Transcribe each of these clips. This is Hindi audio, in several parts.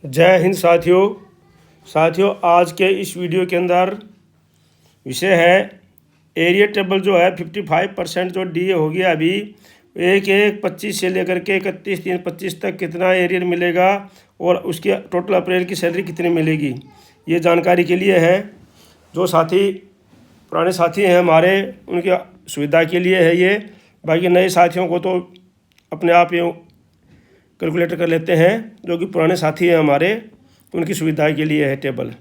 जय हिंद साथियों, आज के इस वीडियो के अंदर विषय है एरिया टेबल जो है 55% जो डी हो गया अभी 1/1/25 से लेकर के 31/3/25 तक कितना एरियर मिलेगा और उसकी टोटल अप्रैल की सैलरी कितनी मिलेगी, ये जानकारी के लिए है। जो साथी पुराने साथी हैं हमारे उनकी सुविधा के लिए है ये, बाकी नए साथियों को तो अपने आप ही कैलकुलेटर कर लेते हैं। जो कि पुराने साथी हैं हमारे उनकी सुविधा के लिए है टेबल।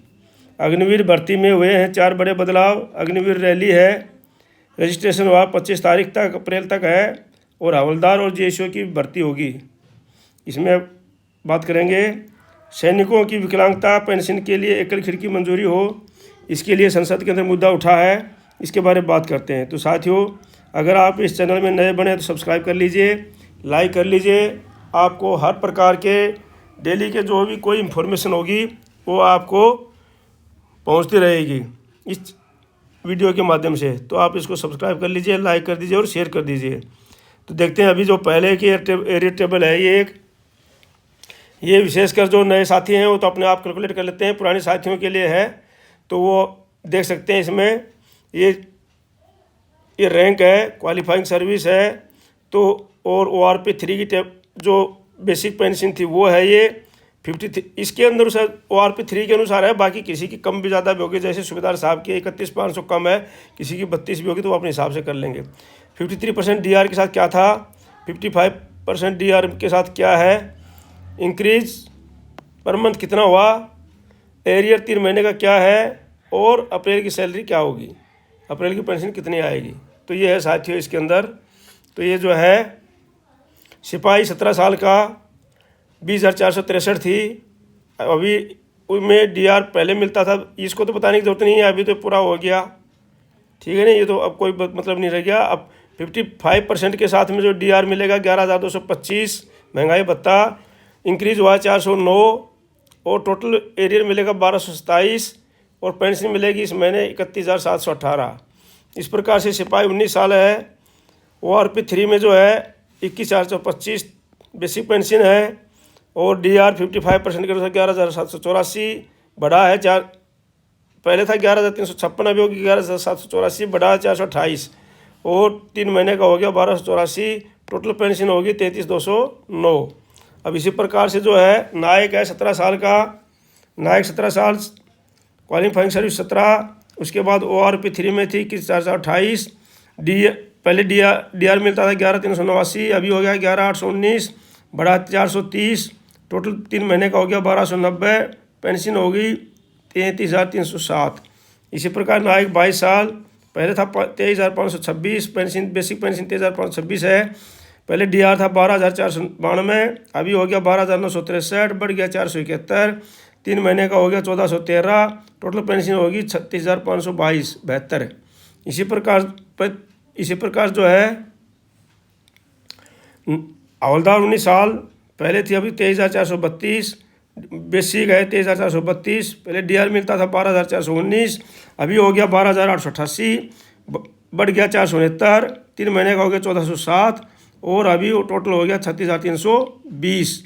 अग्निवीर भर्ती में हुए हैं 4 बड़े बदलाव। अग्निवीर रैली है, रजिस्ट्रेशन हुआ 25 तारीख तक अप्रैल तक है और हवलदार और जेएसओ की भर्ती होगी। इसमें बात करेंगे सैनिकों की विकलांगता पेंशन के लिए एकल खिड़की मंजूरी हो, इसके लिए संसद के अंदर मुद्दा उठा है, इसके बारे में बात करते हैं। तो साथियों, अगर आप इस चैनल में नए बने तो सब्सक्राइब कर लीजिए, लाइक कर लीजिए। आपको हर प्रकार के डेली के जो भी कोई इन्फॉर्मेशन होगी वो आपको पहुंचती रहेगी इस वीडियो के माध्यम से। तो आप इसको सब्सक्राइब कर लीजिए, लाइक कर दीजिए और शेयर कर दीजिए। तो देखते हैं अभी जो पहले की एरिया टेबल है ये विशेषकर जो नए साथी हैं वो तो अपने आप कैलकुलेट कर लेते हैं, पुराने साथियों के लिए है तो वो देख सकते हैं। इसमें ये रैंक है, क्वालिफाइंग सर्विस है, तो और ORP 3 की जो बेसिक पेंशन थी वो है ये 53। इसके अंदर ORP 3 के अनुसार है, बाकी किसी की कम भी ज़्यादा भी होगी। जैसे सुबेदार साहब की 31,500 कम है, किसी की 32 भी होगी तो वो अपने हिसाब से कर लेंगे। 53% DR के साथ क्या था, 55% DR के साथ क्या है, इंक्रीज पर मंथ कितना हुआ, एरियर 3 महीने का क्या है और अप्रैल की सैलरी क्या होगी, अप्रैल की पेंशन कितनी आएगी। तो ये है साथियों इसके अंदर। तो ये जो है सिपाही 17 साल का 20,463 थी, अभी उनमें DR पहले मिलता था, इसको तो बताने की जरूरत नहीं है, अभी तो पूरा हो गया, ठीक है ना। ये तो अब कोई मतलब नहीं रह गया। अब 55% के साथ में जो DR मिलेगा 11,225, महंगाई भत्ता इंक्रीज हुआ 409 और टोटल एरियर मिलेगा 1,227 और पेंशन मिलेगी इस महीने 31,718। इस प्रकार से सिपाही 19 साल है, ORP 3 में जो है 21,425 बेसिक पेंशन है और DR 55% के अनुसार 11,784 बढ़ा है। पहले था 11,356, अभी होगी 11,784, बढ़ा है 428 और 3 महीने का हो गया 1,284। टोटल पेंशन होगी 33,209। अब इसी प्रकार से जो है नायक है 17 साल का, नायक 17 साल, क्वालिफाइंग सर्विस 17, उसके बाद ORP 3 में थी 21,428। पहले DR मिलता था 11,389, अभी हो गया 11,819, बढ़ा 430। टोटल 3 महीने का हो गया 1,290, पेंशन होगी 33,307। इसी प्रकार नायक 22 साल, पहले था 23,526, पेंशन बेसिक पेंशन 23,526 है। पहले DR था 12,492, अभी हो गया 12,963, बढ़ गया 471। 3 महीने का हो गया 1,413, टोटल पेंशन होगी 36,522 72। इसी प्रकार जो है हवलदार 19 साल, पहले थी अभी 23,432, बेसिक है 23,432, पहले DR मिलता था 12,419, अभी हो गया 12,888, बढ़ गया 469। 3 महीने का हो गया 1,407 और अभी टोटल हो गया 36,320।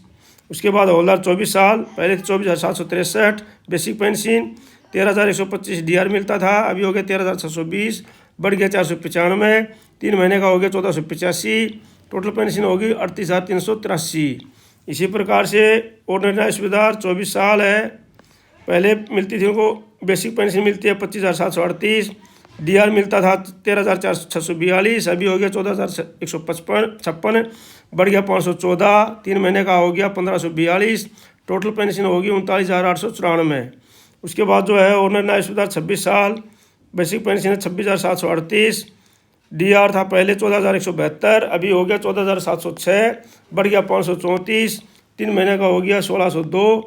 उसके बाद हवलदार 24 साल, पहले 24,763, बेसिक पेंशन 13,125 DR मिलता था, अभी हो गया 13,620, बढ़ गया 495। 3 महीने का हो गया 1485, टोटल पेंशन होगी 38,383। इसी प्रकार से ऑर्डिनरी सुबेदार 24 साल है, पहले मिलती थी उनको बेसिक पेंशन मिलती है 25,738, DR मिलता था 13,642, अभी हो गया 14,156, बढ़ गया 514। 3 महीने का हो गया 15,142, टोटल पेंशन होगी 39,894। उसके बाद जो है ऑर्डिनरी सुबेदार 26 साल, बेसिक पेंशन है 26,738, DR था पहले 14,172, अभी हो गया 14,706, बढ़ गया 534। 3 महीने का हो गया 1,602,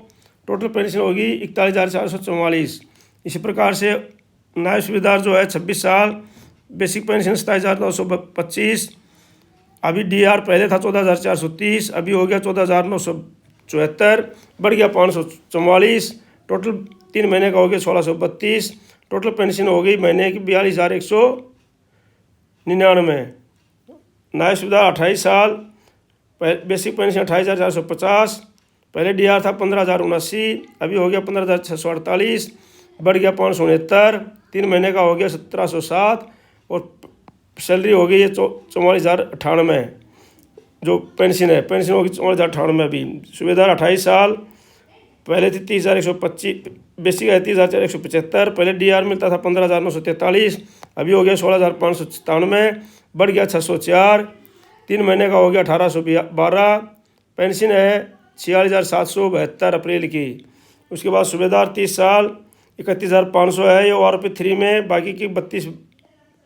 टोटल पेंशन होगी 41,444। इसी प्रकार से नायब सुबेदार जो है 26 साल, बेसिक पेंशन 27,925, अभी DR पहले था 14,430, अभी हो गया 14,974, बढ़ गया 544। टोटल 3 महीने का हो गया 1,632, टोटल पेंशन हो गई महीने की 42,199। नायब सुबेदार 28 साल, बेसिक पेंशन 28,450, पहले डीआर था 15,079, अभी हो गया 15,648, बढ़ गया 569, 3 महीने का हो गया 1,707 और सैलरी हो गई है 44,098। जो पेंशन है, पेंशन होगी 44,098 अभी। सूबेदार 28 साल, पहले थी 30,125, बेसिक है 30,175, पहले डीआर मिलता था 15,943, अभी हो गया 16,597, बढ़ गया 604, 3 महीने का हो गया 1,812, पेंशन है 46,772 अप्रैल की। उसके बाद सूबेदार 30 साल, 31,500 है ये ORP 3 में, बाकी की 32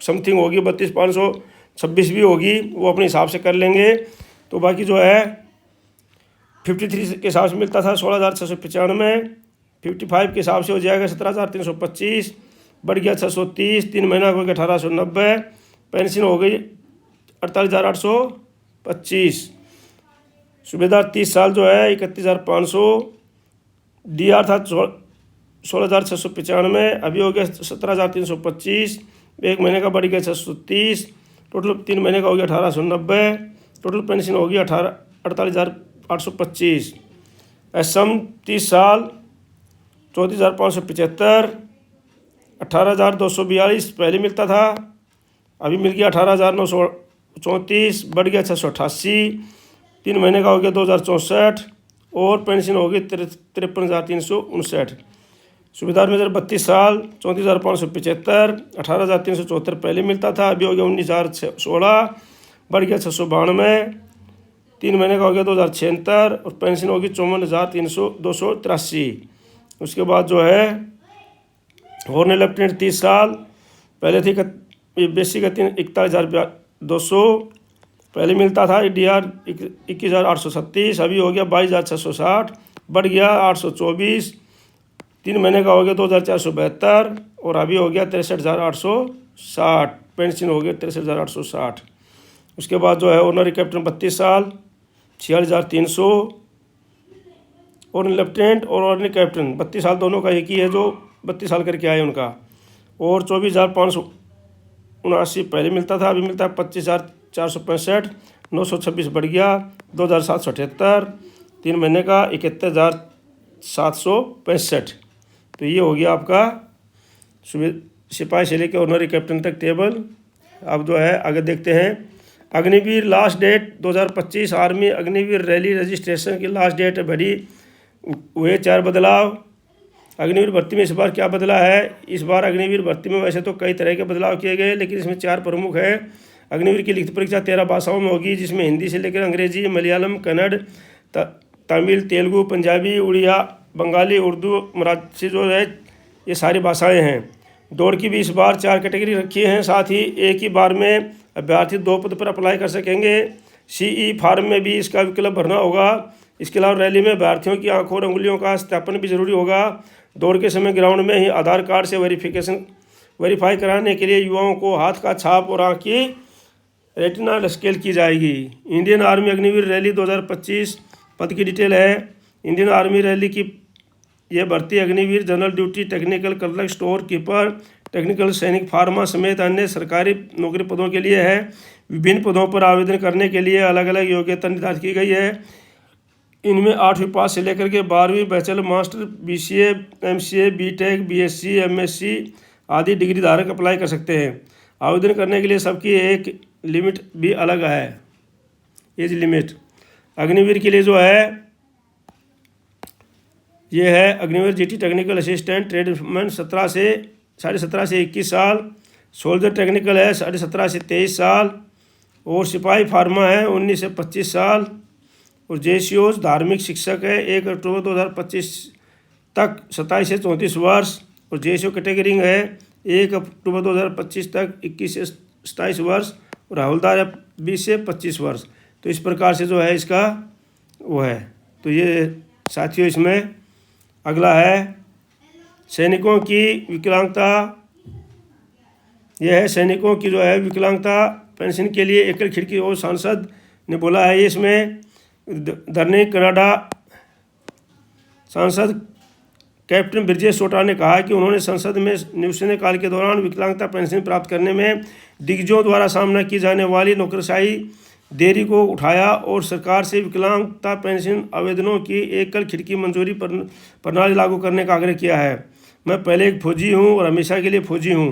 समथिंग होगी, 32,526 भी होगी, वो अपने हिसाब से कर लेंगे। तो बाकी जो है 53 के हिसाब से मिलता था 16,695, 55 के हिसाब से हो जाएगा 17,325, बढ़ गया 630, 3 महीना हो गया 1,890, पेंशन हो गई 48,825। सूबेदार 30 साल जो है 31,500, डीआर था 16,695, अभी हो गया 17,325, 1 महीने का बढ़ गया 630, टोटल 3 महीने का हो गया 1,890, टोटल पेंशन हो गया 48,825। असम 30 साल 34,575, 18,242 पहले मिलता था, अभी मिल गया 18,934, बढ़ गया 688, 3 महीने का हो गया 2,064 और पेंशन हो गई 53,359। सूबेदार मेजर 32 साल 34,575, 18,374 पहले मिलता था, अभी हो गया 19,016, बढ़ गया 692, 3 महीने का हो गया 2,076 और पेंशन होगी 54,283। उसके बाद जो है हॉर्नर लेफ्टिनेंट 30 साल, पहले थी बेसिक 41,200, पहले मिलता था, डीआर 21,837, अभी हो गया 22,660, बढ़ गया 824, 3 महीने का हो गया 2,472 और अभी हो गया 63,860, पेंशन हो गया 63,860। उसके बाद जो है ऑनरी कैप्टन 32 साल 46,300, ऑनरी लेफ्टिनेंट और ऑनरी कैप्टन 32 साल दोनों का एक ही है जो 32 साल करके आए उनका, और 24,579 पहले मिलता था, अभी मिलता है 25,465, 926 बढ़ गया 2,778, 3 महीने का 71,765। तो ये हो गया आपका सिपाही से लेकर ऑनरी कैप्टन तक टेबल। अब जो है आगे देखते हैं Agniveer last date 2025, army Agniveer rally registration की लास्ट डेट बढ़ी, हुए 4 बदलाव। अग्निवीर भर्ती में इस बार क्या बदला है? इस बार अग्निवीर भर्ती में वैसे तो कई तरह के बदलाव किए गए, लेकिन इसमें 4 प्रमुख है। अग्निवीर की लिखित परीक्षा 13 भाषाओं में होगी, जिसमें हिंदी से लेकर अंग्रेजी, मलयालम, कन्नड़, तमिल, तेलुगु, पंजाबी, उड़िया, बंगाली, उर्दू, मराठी जो है ये सारी भाषाएं हैं। दौड़ की भी इस बार 4 कैटेगरी रखी हैं, साथ ही एक ही बार में अभ्यर्थी 2 पद पर अप्लाई कर सकेंगे। CE फॉर्म में भी इसका विकल्प भरना होगा। इसके अलावा रैली में अभ्यर्थियों की आंखों और अंगुलियों का सत्यापन भी जरूरी होगा। दौड़ के समय ग्राउंड में ही आधार कार्ड से वेरीफाई कराने के लिए युवाओं को हाथ का छाप और आँख की रेटिना स्केल की जाएगी। इंडियन आर्मी अग्निवीर रैली 2025 पद की डिटेल है। इंडियन आर्मी रैली की यह भर्ती Agniveer, general duty, technical clerk, store keeper, technical सैनिक, फार्मा समेत अन्य सरकारी नौकरी पदों के लिए है। विभिन्न पदों पर आवेदन करने के लिए अलग अलग योग्यता निर्धारित की गई है। इनमें 8वीं पास से लेकर के 12वीं bachelor, master, BCA, MCA, BTech, BSc, MSc आदि डिग्री धारक अप्लाई कर सकते हैं। आवेदन करने के लिए सबकी एक लिमिट भी अलग है, एज लिमिट। अग्निवीर के लिए जो है ये है Agniveer GT technical assistant tradesman 17 से 21 साल, सोल्जर टेक्निकल है 17.5 से 23 साल, और सिपाही फार्मा है 19 से 25 साल, और JCOs धार्मिक शिक्षक है 1 अक्टूबर 2025 तक 27 से 34 वर्ष, और JCO कैटेगरी है 1 अक्टूबर 2025 तक 21 से 27 वर्ष, और हवलदार है 20 से 25 वर्ष। तो इस प्रकार से जो है इसका वो है। तो ये साथियों इसमें अगला है सैनिकों की विकलांगता। यह है सैनिकों की जो है विकलांगता पेंशन के लिए एकल खिड़की, और सांसद ने बोला है इसमें धरनी कनाडा सांसद कैप्टन ब्रजेश सोटा ने कहा कि उन्होंने संसद में निवसने काल के दौरान विकलांगता पेंशन प्राप्त करने में दिग्गजों द्वारा सामना की जाने वाली नौकरशाही देरी को उठाया और सरकार से विकलांगता पेंशन आवेदनों की एकल खिड़की मंजूरी प्रणाली लागू करने का आग्रह किया है। मैं पहले एक फौजी हूं और हमेशा के लिए फौजी हूं।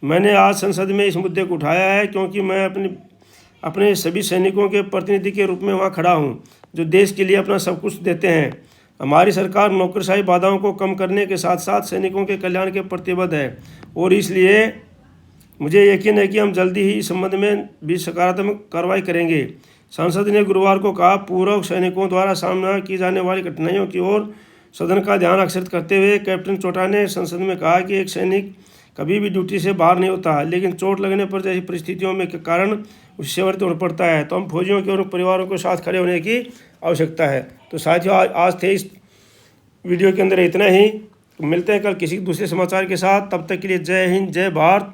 मैंने आज संसद में इस मुद्दे को उठाया है क्योंकि मैं अपने सभी सैनिकों के प्रतिनिधि के रूप में वहां खड़ा हूं, जो देश के लिए अपना सब कुछ देते हैं। हमारी सरकार नौकरशाही बाधाओं को कम करने के साथ साथ सैनिकों के कल्याण के प्रतिबद्ध है और इसलिए मुझे यकीन है कि हम जल्दी ही इस संबंध में भी सकारात्मक कार्रवाई करेंगे। सांसद ने गुरुवार को कहा, पूर्व सैनिकों द्वारा सामना की जाने वाली कठिनाइयों की ओर सदन का ध्यान आकर्षित करते हुए कैप्टन चोटा ने संसद में कहा कि एक सैनिक कभी भी ड्यूटी से बाहर नहीं होता, लेकिन चोट लगने पर जैसी परिस्थितियों में के कारण उसे सेवानिवृत्त होना पड़ता है। तो हम फौजियों के और परिवारों के साथ खड़े होने की आवश्यकता है। तो साथियों, आज थे इस वीडियो के अंदर इतना ही। मिलते हैं कल किसी दूसरे समाचार के साथ। तब तक के लिए जय हिंद, जय भारत।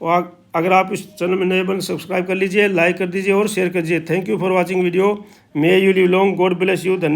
और अगर आप इस चैनल में नए बने सब्सक्राइब कर लीजिए, लाइक कर दीजिए और शेयर कर दीजिए। Thank you for watching video. May you live long, God bless you. धन्यवाद।